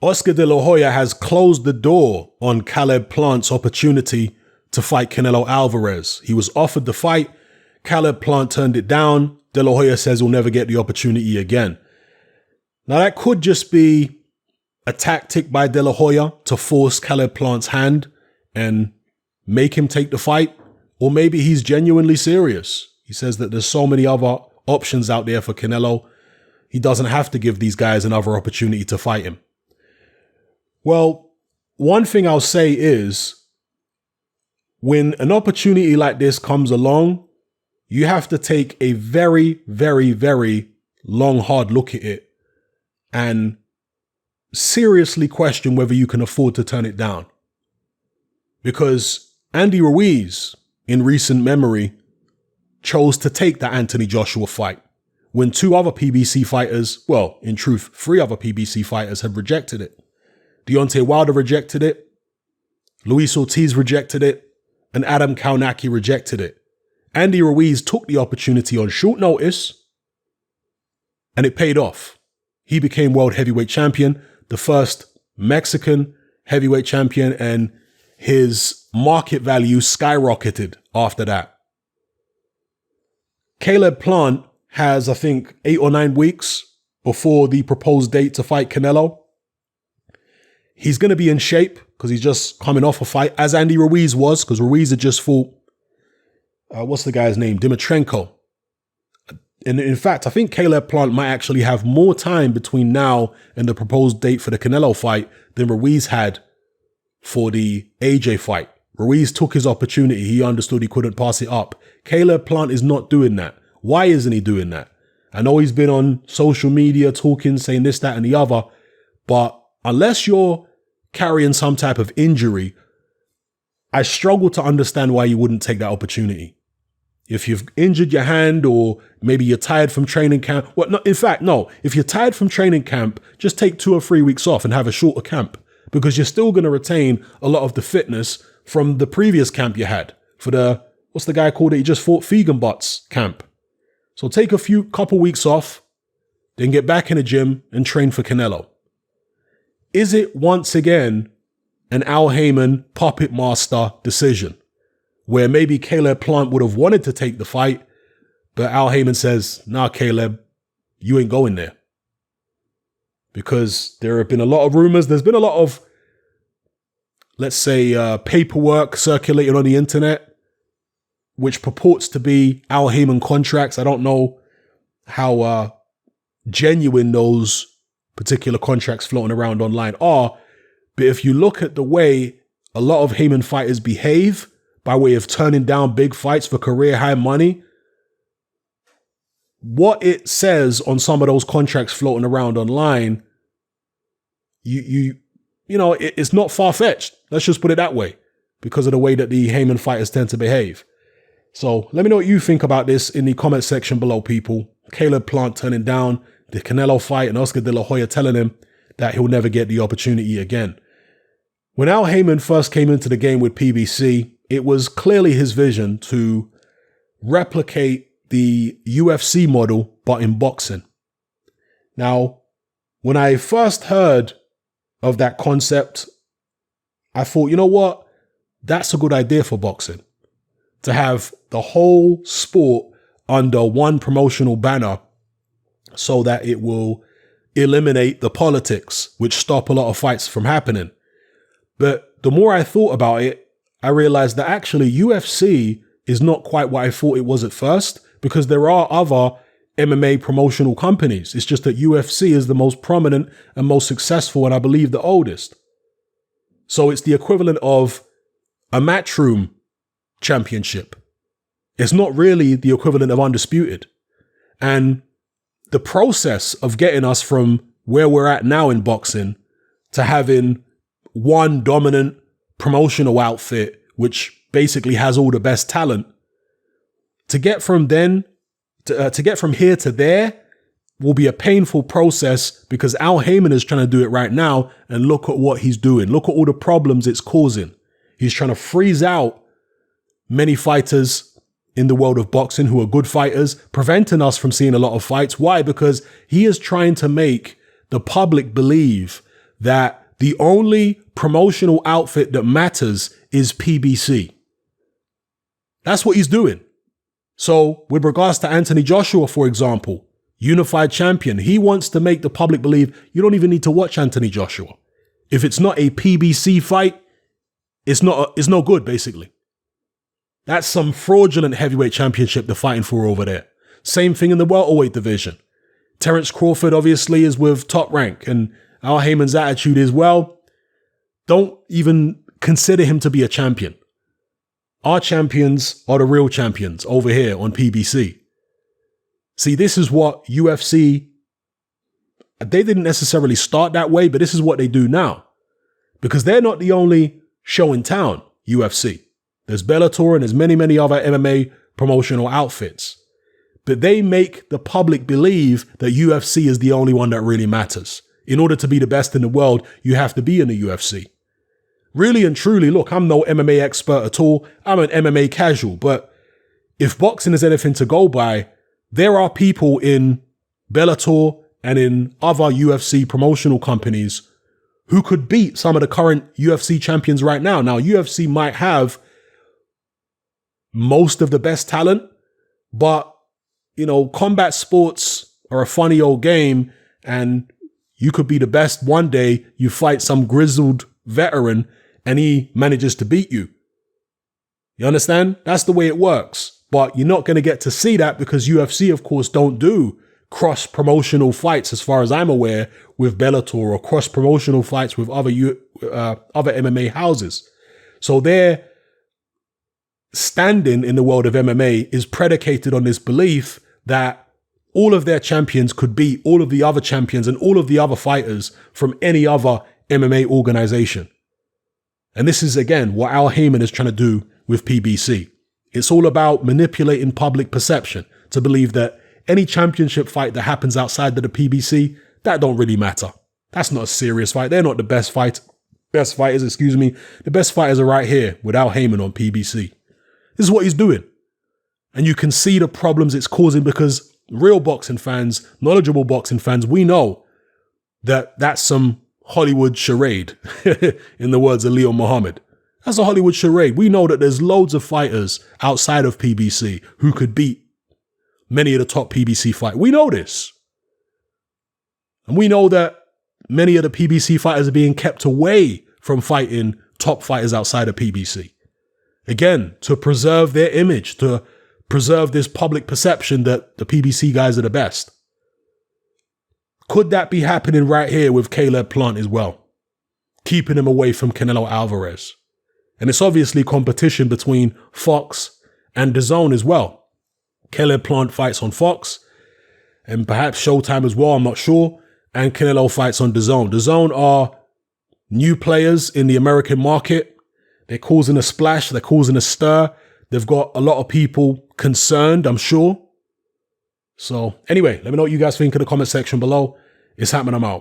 Oscar De La Hoya has closed the door on Caleb Plant's opportunity to fight Canelo Alvarez. He was offered the fight. Caleb Plant turned it down. De La Hoya says he'll never get the opportunity again. Now, that could just be a tactic by De La Hoya to force Caleb Plant's hand and make him take the fight. Or maybe he's genuinely serious. He says that there's so many other options out there for Canelo. He doesn't have to give these guys another opportunity to fight him. Well, one thing I'll say is, when an opportunity like this comes along, you have to take a very, very, very long, hard look at it and seriously question whether you can afford to turn it down. Because Andy Ruiz, in recent memory, chose to take the Anthony Joshua fight when two other PBC fighters, well, in truth, three other PBC fighters had rejected it. Deontay Wilder rejected it, Luis Ortiz rejected it, and Adam Kaunaki rejected it. Andy Ruiz took the opportunity on short notice, and it paid off. He became world heavyweight champion, the first Mexican heavyweight champion, and his market value skyrocketed after that. Caleb Plant has, I think, 8 or 9 weeks before the proposed date to fight Canelo. He's going to be in shape because he's just coming off a fight, as Andy Ruiz was, because Ruiz had just fought, what's the guy's name? Dimitrenko. And in fact, I think Caleb Plant might actually have more time between now and the proposed date for the Canelo fight than Ruiz had for the AJ fight. Ruiz took his opportunity. He understood he couldn't pass it up. Caleb Plant is not doing that. Why isn't he doing that? I know he's been on social media talking, saying this, that, and the other, but unless you're carrying some type of injury, I struggle to understand why you wouldn't take that opportunity. If you've injured your hand, or maybe you're tired from training camp. Well, no, in fact, no. If you're tired from training camp, just take 2 or 3 weeks off and have a shorter camp, because you're still going to retain a lot of the fitness from the previous camp you had for the, what's the guy called it? He just fought Feigenbut's camp. So take a couple weeks off, then get back in the gym and train for Canelo. Is it once again an Al Heyman puppet master decision where maybe Caleb Plant would have wanted to take the fight, but Al Heyman says, nah, Caleb, you ain't going there? Because there have been a lot of rumors. There's been a lot of, let's say, paperwork circulating on the internet, which purports to be Al Heyman contracts. I don't know how genuine those particular contracts floating around online are, but if you look at the way a lot of Heyman fighters behave by way of turning down big fights for career high money, what it says on some of those contracts floating around online, you know, it's not far-fetched. Let's just put it that way, because of the way that the Heyman fighters tend to behave. So let me know what you think about this in the comment section below, people. Caleb Plant turning down the Canelo fight and Oscar De La Hoya telling him that he'll never get the opportunity again. When Al Heyman first came into the game with PBC, it was clearly his vision to replicate the UFC model, but in boxing. Now, when I first heard of that concept, I thought, you know what? That's a good idea for boxing. To have the whole sport under one promotional banner so that it will eliminate the politics, which stop a lot of fights from happening. But the more I thought about it, I realized that actually UFC is not quite what I thought it was at first, because there are other MMA promotional companies. It's just that UFC is the most prominent and most successful, and I believe the oldest. So it's the equivalent of a Matchroom championship. It's not really the equivalent of Undisputed. And the process of getting us from where we're at now in boxing to having one dominant promotional outfit, which basically has all the best talent, to get from then to get from here to there will be a painful process, because Al Heyman is trying to do it right now, and look at what he's doing. Look at all the problems it's causing. He's trying to freeze out many fighters in the world of boxing who are good fighters, preventing us from seeing a lot of fights. Why? Because he is trying to make the public believe that the only promotional outfit that matters is PBC. That's what he's doing. So with regards to Anthony Joshua, for example, unified champion, he wants to make the public believe you don't even need to watch Anthony Joshua. If it's not a PBC fight, it's no good, basically. That's some fraudulent heavyweight championship they're fighting for over there. Same thing in the welterweight division. Terence Crawford obviously is with Top Rank, and Al Heyman's attitude is, well, don't even consider him to be a champion. Our champions are the real champions over here on PBC. See, this is what UFC, they didn't necessarily start that way, but this is what they do now. Because they're not the only show in town, UFC. There's Bellator and there's many, many other MMA promotional outfits. But they make the public believe that UFC is the only one that really matters. In order to be the best in the world, you have to be in the UFC. Really and truly, look, I'm no MMA expert at all. I'm an MMA casual. But if boxing is anything to go by, there are people in Bellator and in other UFC promotional companies who could beat some of the current UFC champions right now. Now, UFC might have most of the best talent, but, you know, combat sports are a funny old game, and you could be the best one day, you fight some grizzled veteran, and he manages to beat you. You understand? That's the way it works. But you're not going to get to see that because UFC, of course, don't do cross-promotional fights, as far as I'm aware, with Bellator, or cross-promotional fights with other MMA houses. So their standing in the world of MMA is predicated on this belief that all of their champions could beat all of the other champions and all of the other fighters from any other MMA organization. And this is, again, what Al Heyman is trying to do with PBC. It's all about manipulating public perception to believe that any championship fight that happens outside of the PBC, that don't really matter. That's not a serious fight. They're not the best fighters. The best fighters are right here with Al Heyman on PBC. This is what he's doing. And you can see the problems it's causing because real boxing fans, knowledgeable boxing fans, we know that that's some Hollywood charade, in the words of Leo Muhammad. That's a Hollywood charade. We know that there's loads of fighters outside of PBC who could beat many of the top PBC fighters. We know this. And we know that many of the PBC fighters are being kept away from fighting top fighters outside of PBC. Again, to preserve their image, to preserve this public perception that the PBC guys are the best. Could that be happening right here with Caleb Plant as well? Keeping him away from Canelo Alvarez. And it's obviously competition between Fox and DAZN as well. Caleb Plant fights on Fox and perhaps Showtime as well, I'm not sure. And Canelo fights on DAZN. DAZN are new players in the American market. They're causing a splash. They're causing a stir. They've got a lot of people concerned, I'm sure. So anyway, let me know what you guys think in the comment section below. It's happening. I'm out.